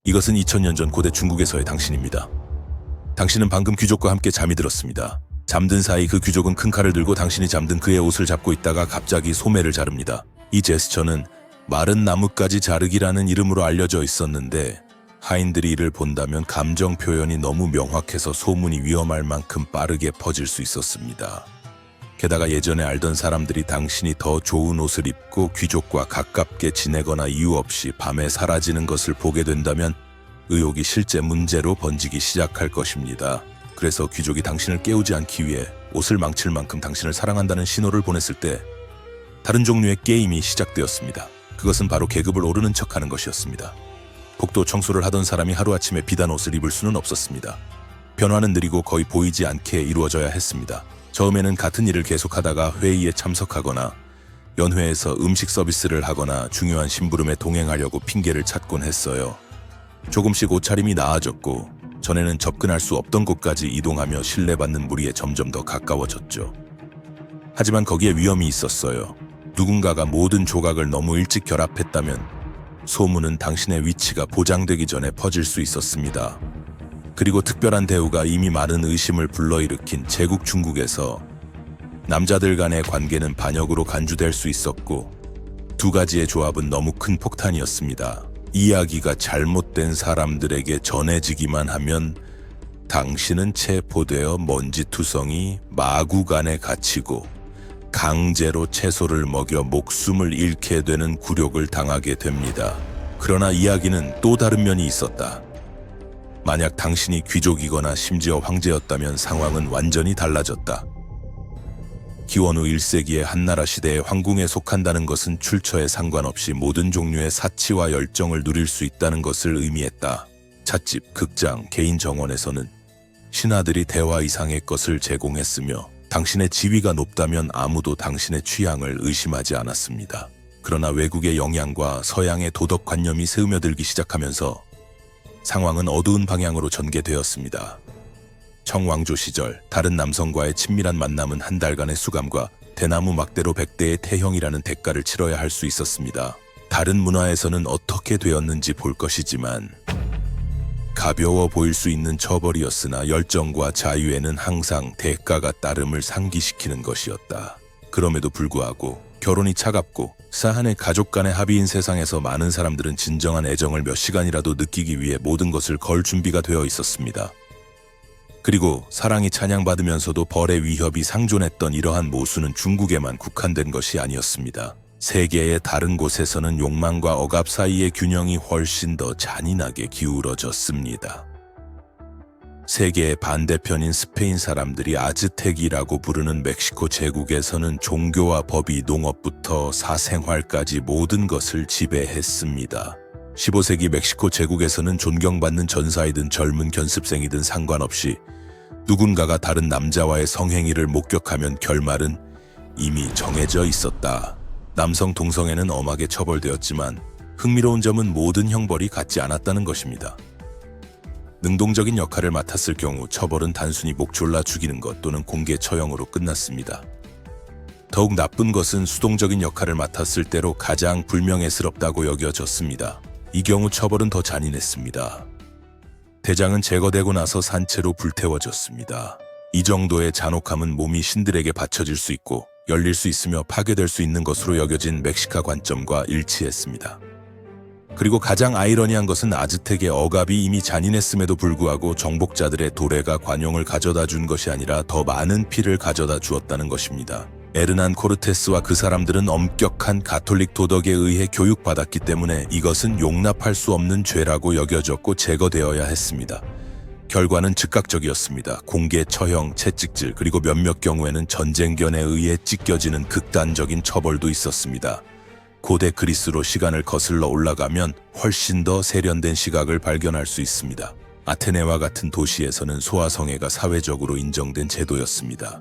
이것은 2000년 전 고대 중국에서의 당신입니다. 당신은 방금 귀족과 함께 잠이 들었습니다. 잠든 사이 그 귀족은 큰 칼을 들고 당신이 잠든 그의 옷을 잡고 있다가 갑자기 소매를 자릅니다. 이 제스처는 마른 나뭇가지 자르기라는 이름으로 알려져 있었는데 하인들이 이를 본다면 감정 표현이 너무 명확해서 소문이 위험할 만큼 빠르게 퍼질 수 있었습니다. 게다가 예전에 알던 사람들이 당신이 더 좋은 옷을 입고 귀족과 가깝게 지내거나 이유 없이 밤에 사라지는 것을 보게 된다면 의혹이 실제 문제로 번지기 시작할 것입니다. 그래서 귀족이 당신을 깨우지 않기 위해 옷을 망칠 만큼 당신을 사랑한다는 신호를 보냈을 때 다른 종류의 게임이 시작되었습니다. 그것은 바로 계급을 오르는 척하는 것이었습니다. 복도 청소를 하던 사람이 하루아침에 비단 옷을 입을 수는 없었습니다. 변화는 느리고 거의 보이지 않게 이루어져야 했습니다. 처음에는 같은 일을 계속하다가 회의에 참석하거나 연회에서 음식 서비스를 하거나 중요한 심부름에 동행하려고 핑계를 찾곤 했어요. 조금씩 옷차림이 나아졌고 전에는 접근할 수 없던 곳까지 이동하며 신뢰받는 무리에 점점 더 가까워졌죠. 하지만 거기에 위험이 있었어요. 누군가가 모든 조각을 너무 일찍 결합했다면 소문은 당신의 위치가 보장되기 전에 퍼질 수 있었습니다. 그리고 특별한 대우가 이미 많은 의심을 불러일으킨 제국 중국에서 남자들 간의 관계는 반역으로 간주될 수 있었고 두 가지의 조합은 너무 큰 폭탄이었습니다. 이야기가 잘못된 사람들에게 전해지기만 하면 당신은 체포되어 먼지투성이 마구간에 갇히고 강제로 채소를 먹여 목숨을 잃게 되는 굴욕을 당하게 됩니다. 그러나 이야기는 또 다른 면이 있었다. 만약 당신이 귀족이거나 심지어 황제였다면 상황은 완전히 달라졌다. 기원후 1세기의 한나라 시대의 황궁에 속한다는 것은 출처에 상관없이 모든 종류의 사치와 열정을 누릴 수 있다는 것을 의미했다. 찻집, 극장, 개인 정원에서는 신하들이 대화 이상의 것을 제공했으며 당신의 지위가 높다면 아무도 당신의 취향을 의심하지 않았습니다. 그러나 외국의 영향과 서양의 도덕관념이 스며들기 시작하면서 상황은 어두운 방향으로 전개되었습니다. 청왕조 시절 다른 남성과의 친밀한 만남은 한 달간의 수감과 대나무 막대로 100대의 태형이라는 대가를 치러야 할 수 있었습니다. 다른 문화에서는 어떻게 되었는지 볼 것이지만 가벼워 보일 수 있는 처벌이었으나 열정과 자유에는 항상 대가가 따름을 상기시키는 것이었다. 그럼에도 불구하고 결혼이 차갑고 사한의 가족 간의 합의인 세상에서 많은 사람들은 진정한 애정을 몇 시간이라도 느끼기 위해 모든 것을 걸 준비가 되어 있었습니다. 그리고 사랑이 찬양받으면서도 벌의 위협이 상존했던 이러한 모순은 중국에만 국한된 것이 아니었습니다. 세계의 다른 곳에서는 욕망과 억압 사이의 균형이 훨씬 더 잔인하게 기울어졌습니다. 세계의 반대편인 스페인 사람들이 아즈텍이라고 부르는 멕시코 제국에서는 종교와 법이 농업부터 사생활까지 모든 것을 지배했습니다. 15세기 멕시코 제국에서는 존경받는 전사이든 젊은 견습생이든 상관없이 누군가가 다른 남자와의 성행위를 목격하면 결말은 이미 정해져 있었다. 남성 동성애는 엄하게 처벌되었지만 흥미로운 점은 모든 형벌이 같지 않았다는 것입니다. 능동적인 역할을 맡았을 경우 처벌은 단순히 목 졸라 죽이는 것 또는 공개 처형으로 끝났습니다. 더욱 나쁜 것은 수동적인 역할을 맡았을 때로 가장 불명예스럽다고 여겨졌습니다. 이 경우 처벌은 더 잔인했습니다. 대장은 제거되고 나서 산채로 불태워졌습니다. 이 정도의 잔혹함은 몸이 신들에게 바쳐질 수 있고 열릴 수 있으며 파괴될 수 있는 것으로 여겨진 멕시카 관점과 일치했습니다. 그리고 가장 아이러니한 것은 아즈텍의 억압이 이미 잔인했음에도 불구하고 정복자들의 도래가 관용을 가져다 준 것이 아니라 더 많은 피를 가져다 주었다는 것입니다. 에르난 코르테스와 그 사람들은 엄격한 가톨릭 도덕에 의해 교육받았기 때문에 이것은 용납할 수 없는 죄라고 여겨졌고 제거되어야 했습니다. 결과는 즉각적이었습니다. 공개 처형, 채찍질, 그리고 몇몇 경우에는 전쟁견에 의해 찢겨지는 극단적인 처벌도 있었습니다. 고대 그리스로 시간을 거슬러 올라가면 훨씬 더 세련된 시각을 발견할 수 있습니다. 아테네와 같은 도시에서는 소아성애가 사회적으로 인정된 제도였습니다.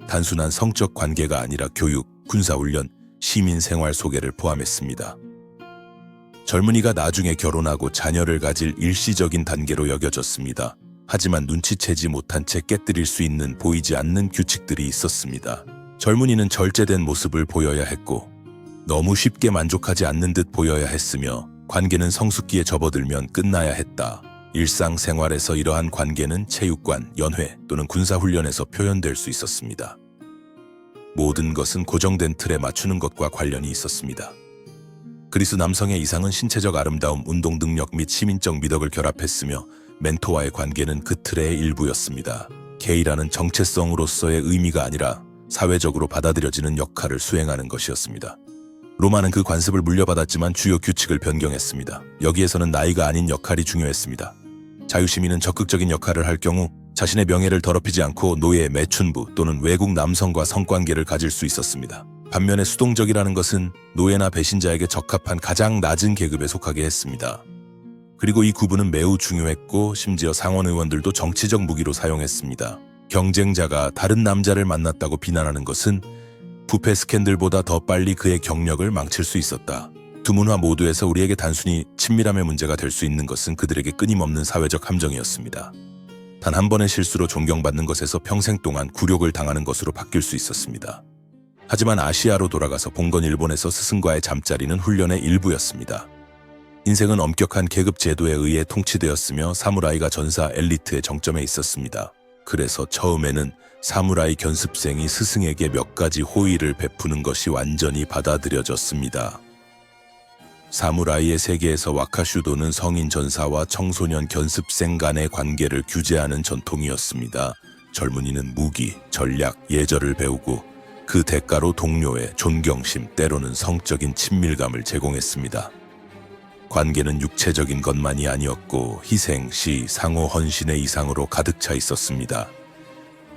단순한 성적 관계가 아니라 교육, 군사훈련, 시민생활 소개를 포함했습니다. 젊은이가 나중에 결혼하고 자녀를 가질 일시적인 단계로 여겨졌습니다. 하지만 눈치채지 못한 채 깨뜨릴 수 있는 보이지 않는 규칙들이 있었습니다. 젊은이는 절제된 모습을 보여야 했고 너무 쉽게 만족하지 않는 듯 보여야 했으며 관계는 성숙기에 접어들면 끝나야 했다. 일상생활에서 이러한 관계는 체육관, 연회 또는 군사훈련에서 표현될 수 있었습니다. 모든 것은 고정된 틀에 맞추는 것과 관련이 있었습니다. 그리스 남성의 이상은 신체적 아름다움, 운동 능력 및 시민적 미덕을 결합했으며 멘토와의 관계는 그 틀의 일부였습니다. 게이라는 정체성으로서의 의미가 아니라 사회적으로 받아들여지는 역할을 수행하는 것이었습니다. 로마는 그 관습을 물려받았지만 주요 규칙을 변경했습니다. 여기에서는 나이가 아닌 역할이 중요했습니다. 자유시민은 적극적인 역할을 할 경우 자신의 명예를 더럽히지 않고 노예, 매춘부 또는 외국 남성과 성관계를 가질 수 있었습니다. 반면에 수동적이라는 것은 노예나 배신자에게 적합한 가장 낮은 계급에 속하게 했습니다. 그리고 이 구분은 매우 중요했고 심지어 상원 의원들도 정치적 무기로 사용했습니다. 경쟁자가 다른 남자를 만났다고 비난하는 것은 부패 스캔들보다 더 빨리 그의 경력을 망칠 수 있었다. 두 문화 모두에서 우리에게 단순히 친밀함의 문제가 될 수 있는 것은 그들에게 끊임없는 사회적 함정이었습니다. 단 한 번의 실수로 존경받는 것에서 평생 동안 굴욕을 당하는 것으로 바뀔 수 있었습니다. 하지만 아시아로 돌아가서 봉건 일본에서 스승과의 잠자리는 훈련의 일부였습니다. 인생은 엄격한 계급 제도에 의해 통치되었으며 사무라이가 전사 엘리트의 정점에 있었습니다. 그래서 처음에는 사무라이 견습생이 스승에게 몇 가지 호의를 베푸는 것이 완전히 받아들여졌습니다. 사무라이의 세계에서 와카슈도는 성인 전사와 청소년 견습생 간의 관계를 규제하는 전통이었습니다. 젊은이는 무기, 전략, 예절을 배우고 그 대가로 동료의 존경심, 때로는 성적인 친밀감을 제공했습니다. 관계는 육체적인 것만이 아니었고 희생, 시, 상호 헌신의 이상으로 가득 차 있었습니다.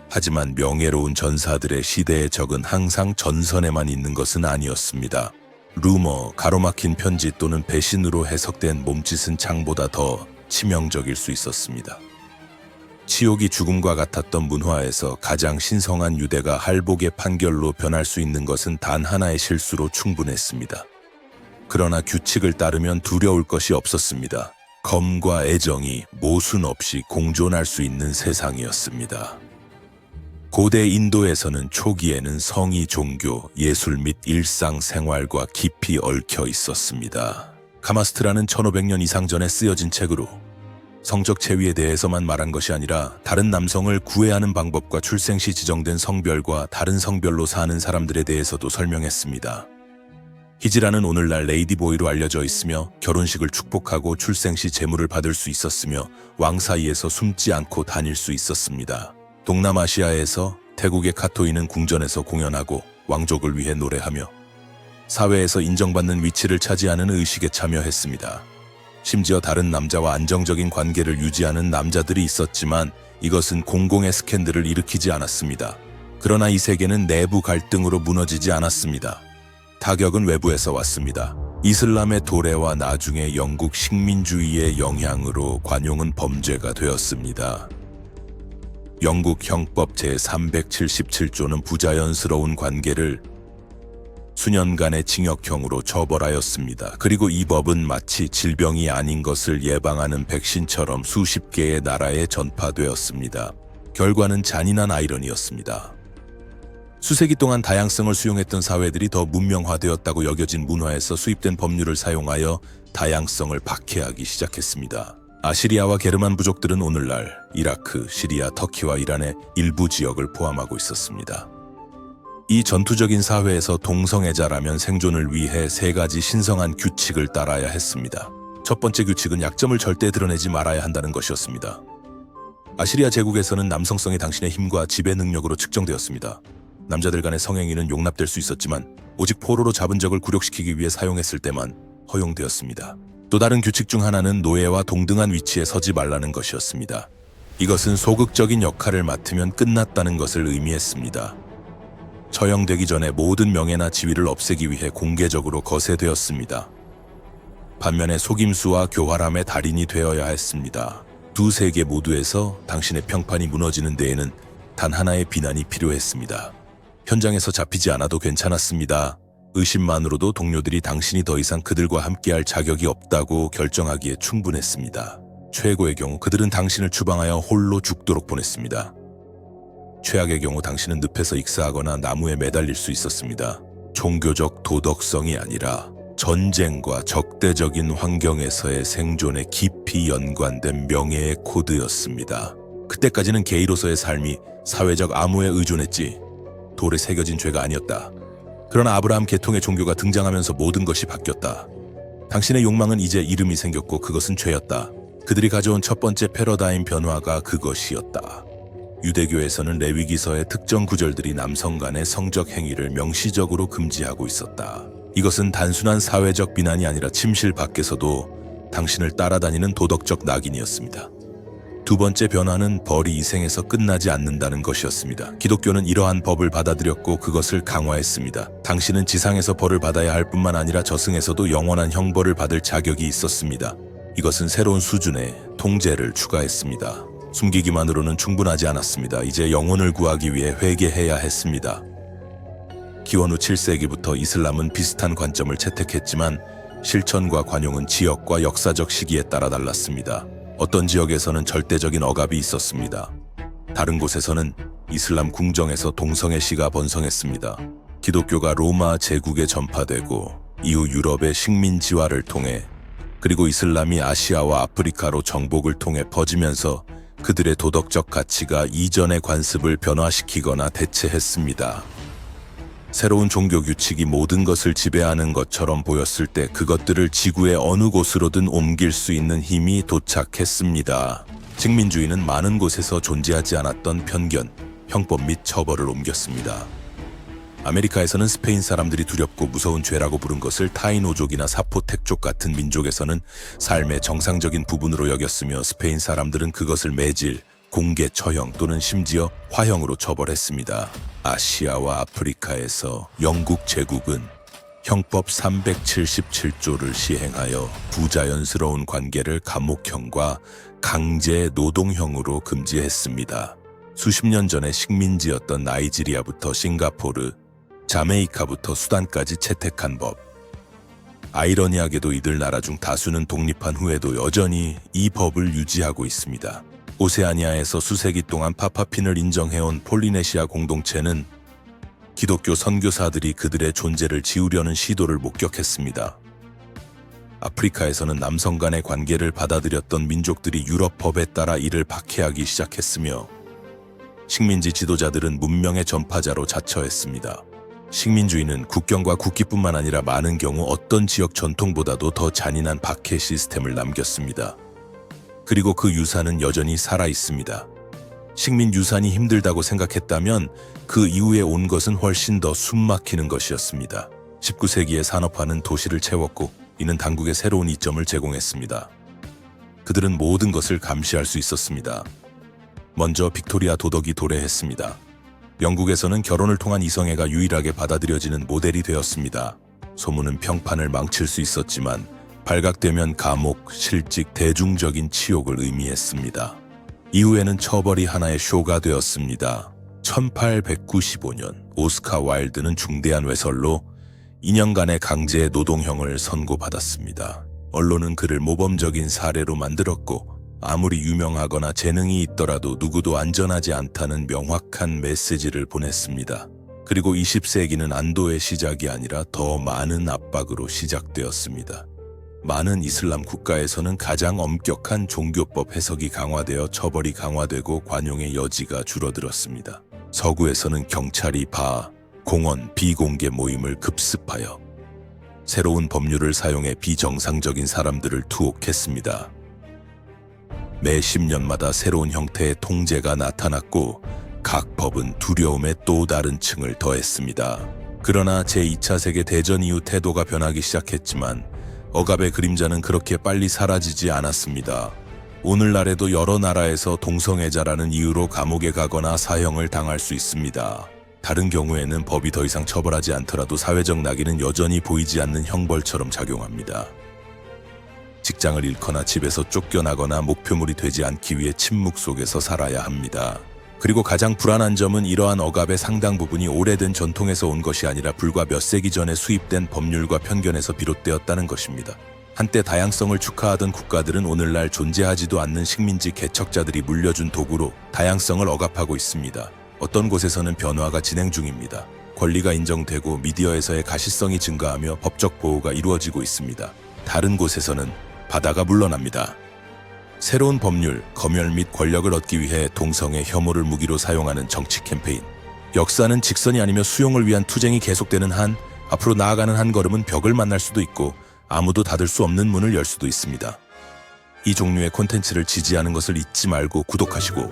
하지만 명예로운 전사들의 시대의 적은 항상 전선에만 있는 것은 아니었습니다. 루머, 가로막힌 편지 또는 배신으로 해석된 몸짓은 창보다 더 치명적일 수 있었습니다. 치욕이 죽음과 같았던 문화에서 가장 신성한 유대가 할복의 판결로 변할 수 있는 것은 단 하나의 실수로 충분했습니다. 그러나 규칙을 따르면 두려울 것이 없었습니다. 검과 애정이 모순 없이 공존할 수 있는 세상이었습니다. 고대 인도에서는 초기에는 성이 종교, 예술 및 일상생활과 깊이 얽혀 있었습니다. 카마스트라는 1500년 이상 전에 쓰여진 책으로 성적 체위에 대해서만 말한 것이 아니라 다른 남성을 구애하는 방법과 출생 시 지정된 성별과 다른 성별로 사는 사람들에 대해서도 설명했습니다. 히지라는 오늘날 레이디보이로 알려져 있으며 결혼식을 축복하고 출생 시 제물을 받을 수 있었으며 왕 사이에서 숨지 않고 다닐 수 있었습니다. 동남아시아에서 태국의 카토이는 궁전에서 공연하고 왕족을 위해 노래하며 사회에서 인정받는 위치를 차지하는 의식에 참여했습니다. 심지어 다른 남자와 안정적인 관계를 유지하는 남자들이 있었지만 이것은 공공의 스캔들을 일으키지 않았습니다. 그러나 이 세계는 내부 갈등으로 무너지지 않았습니다. 타격은 외부에서 왔습니다. 이슬람의 도래와 나중에 영국 식민주의의 영향으로 관용은 범죄가 되었습니다. 영국 형법 제377조는 부자연스러운 관계를 수년간의 징역형으로 처벌하였습니다. 그리고 이 법은 마치 질병이 아닌 것을 예방하는 백신처럼 수십 개의 나라에 전파되었습니다. 결과는 잔인한 아이러니였습니다. 수세기 동안 다양성을 수용했던 사회들이 더 문명화되었다고 여겨진 문화에서 수입된 법률을 사용하여 다양성을 박해하기 시작했습니다. 아시리아와 게르만 부족들은 오늘날 이라크, 시리아, 터키와 이란의 일부 지역을 포함하고 있었습니다. 이 전투적인 사회에서 동성애자라면 생존을 위해 세 가지 신성한 규칙을 따라야 했습니다. 첫 번째 규칙은 약점을 절대 드러내지 말아야 한다는 것이었습니다. 아시리아 제국에서는 남성성이 당신의 힘과 지배 능력으로 측정되었습니다. 남자들 간의 성행위는 용납될 수 있었지만 오직 포로로 잡은 적을 굴욕시키기 위해 사용했을 때만 허용되었습니다. 또 다른 규칙 중 하나는 노예와 동등한 위치에 서지 말라는 것이었습니다. 이것은 소극적인 역할을 맡으면 끝났다는 것을 의미했습니다. 처형되기 전에 모든 명예나 지위를 없애기 위해 공개적으로 거세되었습니다. 반면에 속임수와 교활함의 달인이 되어야 했습니다. 두 세계 모두에서 당신의 평판이 무너지는 데에는 단 하나의 비난이 필요했습니다. 현장에서 잡히지 않아도 괜찮았습니다. 의심만으로도 동료들이 당신이 더 이상 그들과 함께할 자격이 없다고 결정하기에 충분했습니다. 최고의 경우 그들은 당신을 추방하여 홀로 죽도록 보냈습니다. 최악의 경우 당신은 늪에서 익사하거나 나무에 매달릴 수 있었습니다. 종교적 도덕성이 아니라 전쟁과 적대적인 환경에서의 생존에 깊이 연관된 명예의 코드였습니다. 그때까지는 게이로서의 삶이 사회적 암호에 의존했지 돌에 새겨진 죄가 아니었다. 그러나 아브라함 계통의 종교가 등장하면서 모든 것이 바뀌었다. 당신의 욕망은 이제 이름이 생겼고 그것은 죄였다. 그들이 가져온 첫 번째 패러다임 변화가 그것이었다. 유대교에서는 레위기서의 특정 구절들이 남성 간의 성적 행위를 명시적으로 금지하고 있었다. 이것은 단순한 사회적 비난이 아니라 침실 밖에서도 당신을 따라다니는 도덕적 낙인이었습니다. 두 번째 변화는 벌이 이 생에서 끝나지 않는다는 것이었습니다. 기독교는 이러한 법을 받아들였고 그것을 강화했습니다. 당신은 지상에서 벌을 받아야 할 뿐만 아니라 저승에서도 영원한 형벌을 받을 자격이 있었습니다. 이것은 새로운 수준의 통제를 추가했습니다. 숨기기만으로는 충분하지 않았습니다. 이제 영혼을 구하기 위해 회개해야 했습니다. 기원 후 7세기부터 이슬람은 비슷한 관점을 채택했지만 실천과 관용은 지역과 역사적 시기에 따라 달랐습니다. 어떤 지역에서는 절대적인 억압이 있었습니다. 다른 곳에서는 이슬람 궁정에서 동성애 시가 번성했습니다. 기독교가 로마 제국에 전파되고 이후 유럽의 식민지화를 통해 그리고 이슬람이 아시아와 아프리카로 정복을 통해 퍼지면서 그들의 도덕적 가치가 이전의 관습을 변화시키거나 대체했습니다. 새로운 종교 규칙이 모든 것을 지배하는 것처럼 보였을 때 그것들을 지구의 어느 곳으로든 옮길 수 있는 힘이 도착했습니다. 식민주의는 많은 곳에서 존재하지 않았던 편견, 형법 및 처벌을 옮겼습니다. 아메리카에서는 스페인 사람들이 두렵고 무서운 죄라고 부른 것을 타이노족이나 사포텍족 같은 민족에서는 삶의 정상적인 부분으로 여겼으며 스페인 사람들은 그것을 매질, 공개 처형 또는 심지어 화형으로 처벌했습니다. 아시아와 아프리카에서 영국 제국은 형법 377조를 시행하여 부자연스러운 관계를 감옥형과 강제 노동형으로 금지했습니다. 수십 년 전에 식민지였던 나이지리아부터 싱가포르, 자메이카부터 수단까지 채택한 법. 아이러니하게도 이들 나라 중 다수는 독립한 후에도 여전히 이 법을 유지하고 있습니다. 오세아니아에서 수세기 동안 파파핀을 인정해온 폴리네시아 공동체는 기독교 선교사들이 그들의 존재를 지우려는 시도를 목격했습니다. 아프리카에서는 남성 간의 관계를 받아들였던 민족들이 유럽 법에 따라 이를 박해하기 시작했으며 식민지 지도자들은 문명의 전파자로 자처했습니다. 식민주의는 국경과 국기뿐만 아니라 많은 경우 어떤 지역 전통보다도 더 잔인한 박해 시스템을 남겼습니다. 그리고 그 유산은 여전히 살아있습니다. 식민 유산이 힘들다고 생각했다면 그 이후에 온 것은 훨씬 더 숨막히는 것이었습니다. 19세기의 산업화는 도시를 채웠고 이는 당국에 새로운 이점을 제공했습니다. 그들은 모든 것을 감시할 수 있었습니다. 먼저 빅토리아 도덕이 도래했습니다. 영국에서는 결혼을 통한 이성애가 유일하게 받아들여지는 모델이 되었습니다. 소문은 평판을 망칠 수 있었지만 발각되면 감옥, 실직, 대중적인 치욕을 의미했습니다. 이후에는 처벌이 하나의 쇼가 되었습니다. 1895년 오스카 와일드는 중대한 외설로 2년간의 강제 노동형을 선고받았습니다. 언론은 그를 모범적인 사례로 만들었고 아무리 유명하거나 재능이 있더라도 누구도 안전하지 않다는 명확한 메시지를 보냈습니다. 그리고 20세기는 안도의 시작이 아니라 더 많은 압박으로 시작되었습니다. 많은 이슬람 국가에서는 가장 엄격한 종교법 해석이 강화되어 처벌이 강화되고 관용의 여지가 줄어들었습니다. 서구에서는 경찰이 바, 공원, 비공개 모임을 급습하여 새로운 법률을 사용해 비정상적인 사람들을 투옥했습니다. 매 10년마다 새로운 형태의 통제가 나타났고 각 법은 두려움의 또 다른 층을 더했습니다. 그러나 제2차 세계대전 이후 태도가 변하기 시작했지만 억압의 그림자는 그렇게 빨리 사라지지 않았습니다. 오늘날에도 여러 나라에서 동성애자라는 이유로 감옥에 가거나 사형을 당할 수 있습니다. 다른 경우에는 법이 더 이상 처벌하지 않더라도 사회적 낙인은 여전히 보이지 않는 형벌처럼 작용합니다. 직장을 잃거나 집에서 쫓겨나거나 목표물이 되지 않기 위해 침묵 속에서 살아야 합니다. 그리고 가장 불안한 점은 이러한 억압의 상당 부분이 오래된 전통에서 온 것이 아니라 불과 몇 세기 전에 수입된 법률과 편견에서 비롯되었다는 것입니다. 한때 다양성을 축하하던 국가들은 오늘날 존재하지도 않는 식민지 개척자들이 물려준 도구로 다양성을 억압하고 있습니다. 어떤 곳에서는 변화가 진행 중입니다. 권리가 인정되고 미디어에서의 가시성이 증가하며 법적 보호가 이루어지고 있습니다. 다른 곳에서는 바다가 물러납니다. 새로운 법률, 검열 및 권력을 얻기 위해 동성애 혐오를 무기로 사용하는 정치 캠페인. 역사는 직선이 아니며 수용을 위한 투쟁이 계속되는 한 앞으로 나아가는 한 걸음은 벽을 만날 수도 있고 아무도 닫을 수 없는 문을 열 수도 있습니다. 이 종류의 콘텐츠를 지지하는 것을 잊지 말고 구독하시고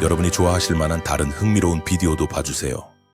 여러분이 좋아하실 만한 다른 흥미로운 비디오도 봐주세요.